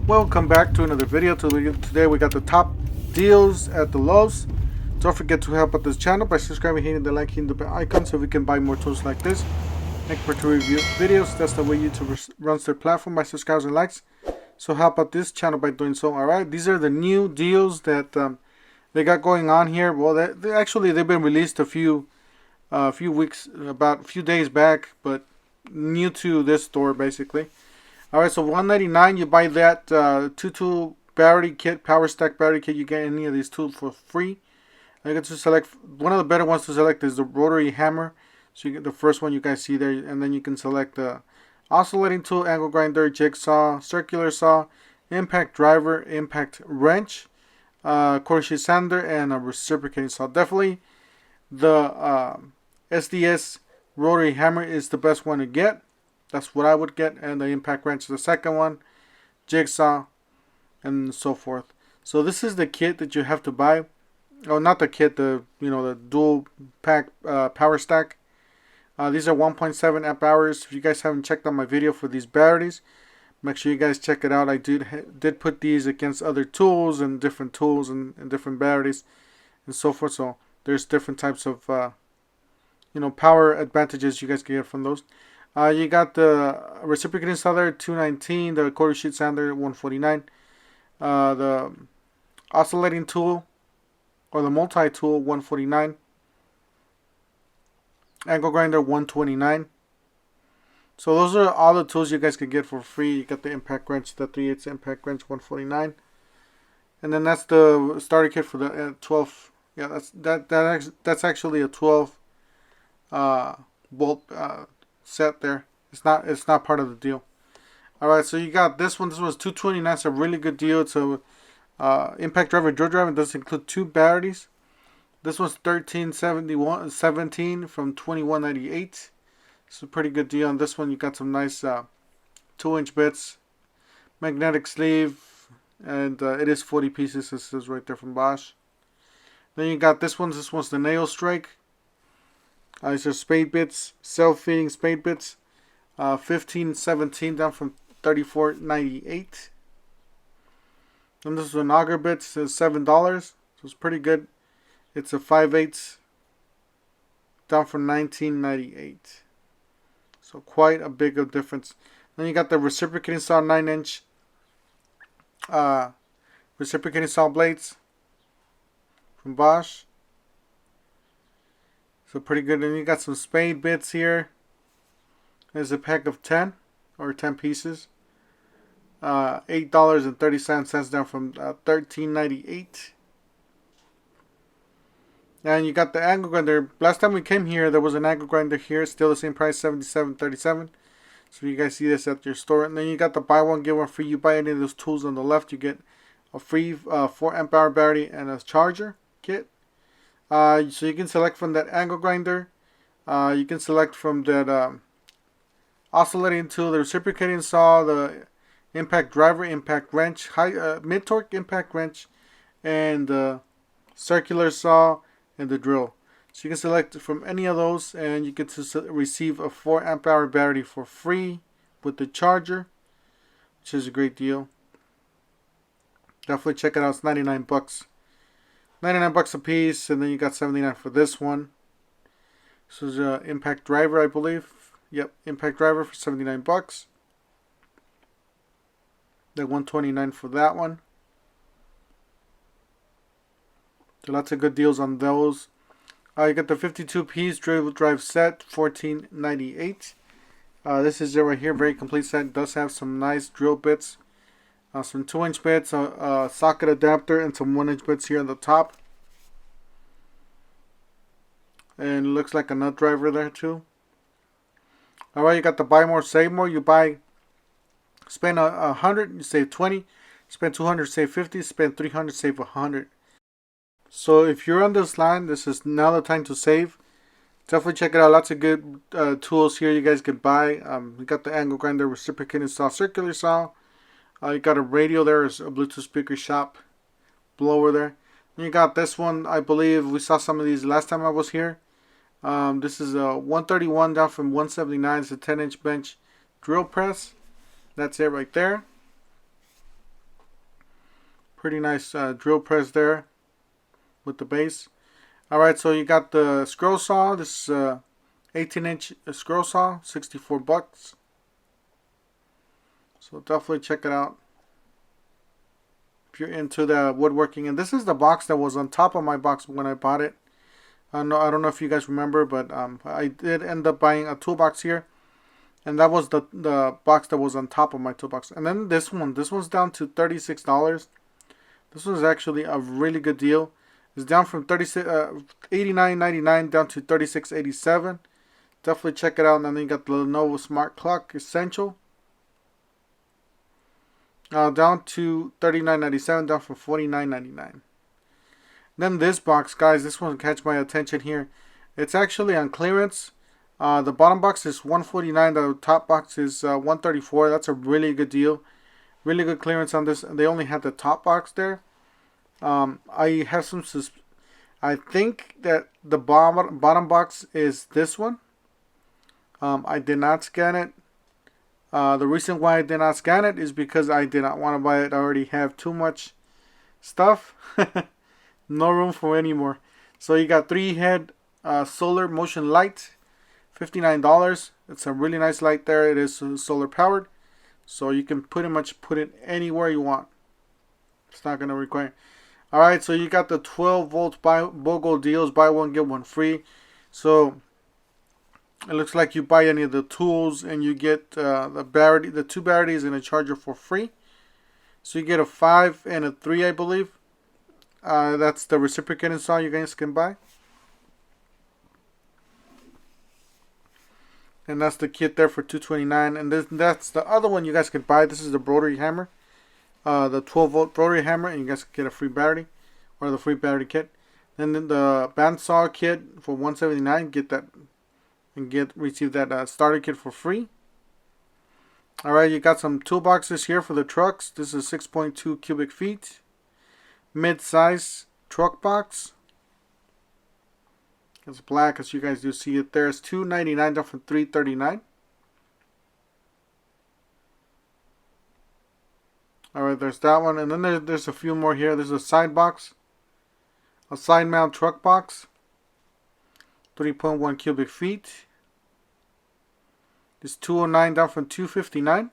Welcome back to another video. Today we got the top deals at the Lowe's. Don't forget to help out this channel by subscribing, hitting the like, hitting the bell icon so we can buy more tools like this. Make for to review videos. That's the way YouTube runs their platform, by subscribes and likes. So help out this channel by doing so. Alright, these are the new deals that they got going on here. Well, they've been released a few weeks, about a few days back, but new to this store basically. Alright, so $199, you buy that 2-tool battery kit, Powerstack battery kit. You get any of these tools for free. I get to select one of the better ones to select is the Rotary hammer. So you get the first one you guys see there, and then you can select the oscillating tool, angle grinder, jigsaw, circular saw, impact driver, impact wrench, quarter sheet sander, and a reciprocating saw. Definitely the SDS Rotary hammer is the best one to get. That's what I would get, and the impact wrench is the second one, jigsaw, and so forth. So this is the kit that you have to buy. Oh, not the kit, the dual pack Powerstack. These are 1.7 amp hours. If you guys haven't checked out my video for these batteries, make sure you guys check it out. I did put these against other tools and different different batteries and so forth. So there's different types of power advantages you guys can get from those. You got the reciprocating saw there, $219. The quarter sheet sander, $149. The oscillating tool or the multi-tool, $149. Angle grinder, $129. So those are all the tools you guys can get for free. You got the impact wrench, the 3/8 impact wrench, $149. And then that's the starter kit for the 12. Yeah, that's actually a 12 bolt set there. It's not part of the deal. Alright, so you got this one. This one's $229. It's a really good deal. It's a impact driver, drill driver. It does include two batteries. This one's $13.17 from $21.98. It's a pretty good deal. On this one, you got some nice 2-inch bits, magnetic sleeve, and it is 40 pieces. This is right there from Bosch. Then you got this one. This one's the nail strike. These are Spade Bits, self-feeding Spade Bits, $15.17 down from $34.98. And this is an auger bits, it's $7, so it's pretty good. It's a 5/8 down from $19.98. So quite a big of difference. Then you got the reciprocating saw 9-inch reciprocating saw blades from Bosch. So pretty good. And you got some Spade Bits here. There's a pack of 10 or 10 pieces. $8.37 down from $13.98. And you got the angle grinder. Last time we came here, there was an angle grinder here. Still the same price, $77.37. So you guys see this at your store. And then you got the buy one get one free. You buy any of those tools on the left, you get a free 4 amp hour battery and a charger kit. So you can select from that angle grinder. You can select from that oscillating tool, the reciprocating saw, the impact driver, impact wrench, mid torque impact wrench, and the circular saw and the drill. So you can select from any of those, and you get to receive a 4 amp hour battery for free with the charger, which is a great deal. Definitely check it out. It's 99 bucks. 99 bucks a piece, and then you got 79 for this one. This is an impact driver, I believe. Yep, impact driver for 79 bucks. Then 129 for that one. So lots of good deals on those. You got the 52-piece drill drive set, $14.98. This is it right here, very complete set. It does have some nice drill bits, some 2-inch bits, a socket adapter, and some 1-inch bits here on the top. And it looks like a nut driver there too. Alright, you got the buy more, save more. You spend 100, you save 20. Spend 200, save 50. Spend 300, save 100. So if you're on this line, this is now the time to save. Definitely check it out. Lots of good tools here you guys can buy. You got the angle grinder, reciprocating saw, circular saw. You got a radio there, a Bluetooth speaker shop blower there. And you got this one. I believe we saw some of these last time I was here. This is a 131 down from 179. It's a 10-inch bench drill press. That's it right there. Pretty nice drill press there with the base. Alright, so you got the scroll saw. This is 18-inch scroll saw, $64. So definitely check it out if you're into the woodworking. And this is the box that was on top of my box when I bought it. I don't know if you guys remember, but I did end up buying a toolbox here, and that was the box that was on top of my toolbox. And then this one's down to $36. This one's actually a really good deal. It's down from $89.99 down to $36.87. Definitely check it out. And then you got the Lenovo Smart Clock Essential, down to $39.97, down from $49.99. Then this box, guys, this one catch my attention here. It's actually on clearance. The bottom box is $149. The top box is $134. That's a really good deal. Really good clearance on this. They only had the top box there. I have some I think that the bottom box is this one. I did not scan it. The reason why I did not scan it is because I did not want to buy it. I already have too much stuff. No room for any more. So you got 3-head solar motion light, $59. It's a really nice light there. It is solar powered, so you can pretty much put it anywhere you want. It's not going to require. Alright, so you got the 12-volt BOGO deals, buy one get one free. So it looks like you buy any of the tools and you get the 2 batteries and a charger for free. So you get a 5 and a 3, I believe. That's the reciprocating saw you guys can buy. And that's the kit there for $229. And that's the other one you guys can buy. This is the Rotary hammer. The 12-volt Rotary hammer. And you guys can get a free battery. Or the free battery kit. Then the bandsaw kit for $179. Get that. And receive that starter kit for free. Alright, you got some toolboxes here for the trucks. This is 6.2 cubic feet. Mid-size truck box. It's black, as you guys do see it there. It's $299 down from $339. Alright, there's that one. And then there's a few more here. There's a side box. A side mount truck box. 3.1 cubic feet. It's $209 down from $259.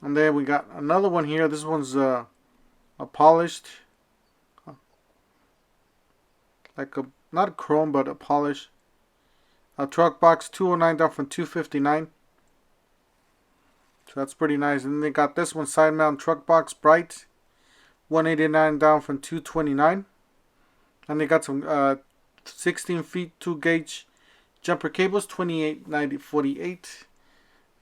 And then we got another one here. This one's a polished, like not a chrome, but a polish. A truck box, $209 down from $259. So that's pretty nice. And then they got this one, side mount truck box, bright, $189 down from $229. And they got some 16 feet 2 gauge jumper cables, $28.48.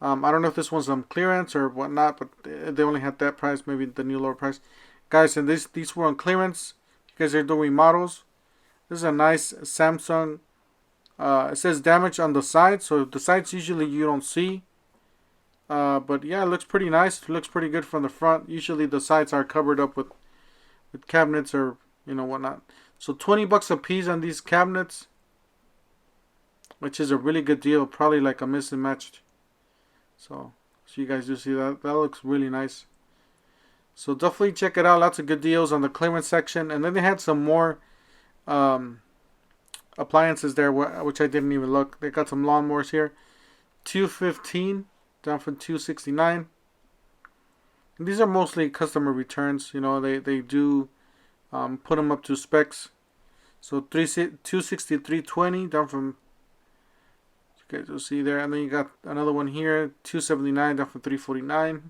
I don't know if this one's on clearance or whatnot, but they only had that price, maybe the new lower price. Guys, and these were on clearance. You guys are doing remodels. This is a nice Samsung. It says damage on the side, so the sides usually you don't see. But yeah, it looks pretty nice. It looks pretty good from the front. Usually the sides are covered up with cabinets or whatnot. So $20 a piece on these cabinets, which is a really good deal. Probably like a mix and matched. So you guys do see that. That looks really nice. So definitely check it out. Lots of good deals on the clearance section. And then they had some more appliances there, which I didn't even look. They got some lawnmowers here. $215 down from $269. And these are mostly customer returns. They do put them up to specs. So $263.20 down from, you guys will see there. And then you got another one here, $279 down from $349.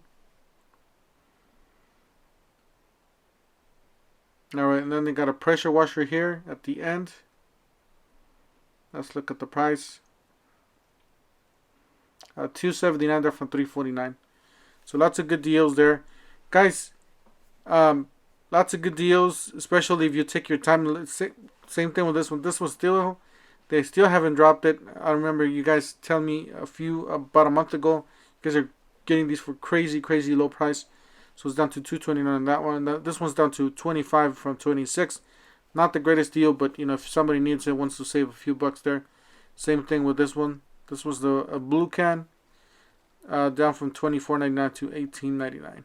Alright, and then they got a pressure washer here at the end. Let's look at the price. $279 down from $349. So lots of good deals there, guys. Lots of good deals, especially if you take your time. Same thing with this one. This one they still haven't dropped it. I remember you guys telling me about a month ago, you guys are getting these for crazy low price. So it's down to $229 on that one. This one's down to $25 from $26. Not the greatest deal, but if somebody needs it, wants to save a few bucks there. Same thing with this one. This was a blue can, down from $24.99 to $18.99.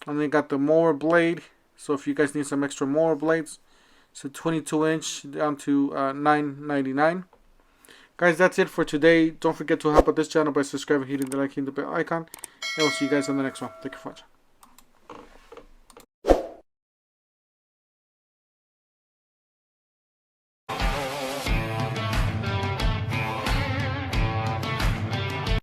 And then got the mower blade. So if you guys need some extra mower blades, it's a 22-inch down to $9.99. Guys, that's it for today. Don't forget to help out this channel by subscribing, hitting the like, hitting the bell icon. And we'll see you guys on the next one. Thank you for watching.